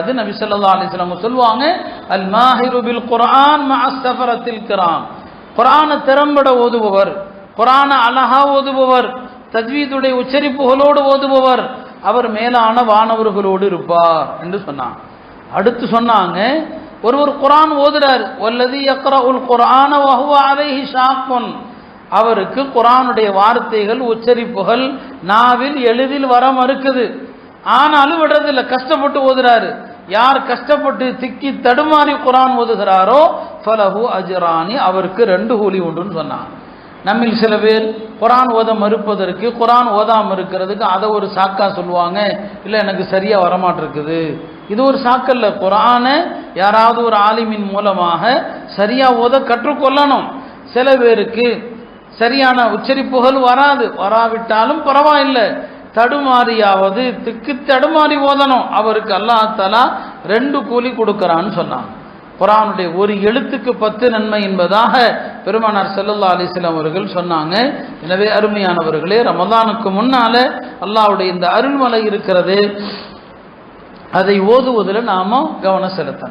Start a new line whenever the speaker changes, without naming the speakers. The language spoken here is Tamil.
அது நபி ஸல்லல்லாஹு அலைஹி வஸல்லம் சொல்வாங்க, அல் மாஹிரு பில் குர்ஆன் மஅ ஸஃபரத்தில் கிராம். குர்ஆனை திறம்பட ஓதுபவர், குர்ஆனை அழகா ஓதுபவர், தஜ்வீதுடைய உச்சரிப்புகளோடு ஓதுபவர் அவர் மேலான வானவர்களோடு இருப்பார் என்று சொன்னாங்க. அடுத்து சொன்னாங்க, ஒருவர் குர்ஆன் ஓதுறார், வல்லதி யக்ரஉல் குர்ஆன வஹுவ அலைஹி ஷாக்குன், அவருக்கு குர்ஆனுடைய வார்த்தைகள் உச்சரிப்புகள் நாவில் எளிதில் வர மறுக்குது, ஆனாலும் விடுறதில்லை, கஷ்டப்பட்டு ஓதுறாரு. யார் கஷ்டப்பட்டு திக்கி தடுமாறி குர்ஆன் ஓதுகிறாரோ ஃபலஹு அஜ்ரானி, அவருக்கு 2 கூலி உண்டுன்னு சொன்னாங்க. நம்மில் சில பேர் குர்ஆன் ஓத மறுப்பதற்கு, குர்ஆன் ஓதாமல் இருக்கிறதுக்கு அதை ஒரு சாக்கா சொல்லுவாங்க, இல்லை எனக்கு சரியா வரமாட்டிருக்குது. இது ஒரு சாக்கல்ல. குர்ஆனை யாராவது ஒரு ஆலிமின் மூலமாக சரியா ஓத கற்றுக்கொள்ளணும். சில பேருக்கு சரியான உச்சரிப்புகள் வராவிட்டாலும் பரவாயில்லை, தடுமாறியாவது திக்கு தடுமாறி ஓதணும், அவருக்கு அல்லாஹ் தஆலா 2 கூலி கொடுக்கறான்னு சொன்னாங்க. குர்ஆனுடைய ஒரு எழுத்துக்கு 10 நன்மை என்பதாக பெருமானார் ஸல்லல்லாஹு அலைஹி வஸல்லம் அவர்கள் சொன்னாங்க. எனவே அருமையானவர்களே, ரமலானுக்கு முன்னால அல்லாஹ்வுடைய இந்த அருள்மலை இருக்கிறது, அதை ஓதுவதில் நாம கவனம் செலுத்தணும்.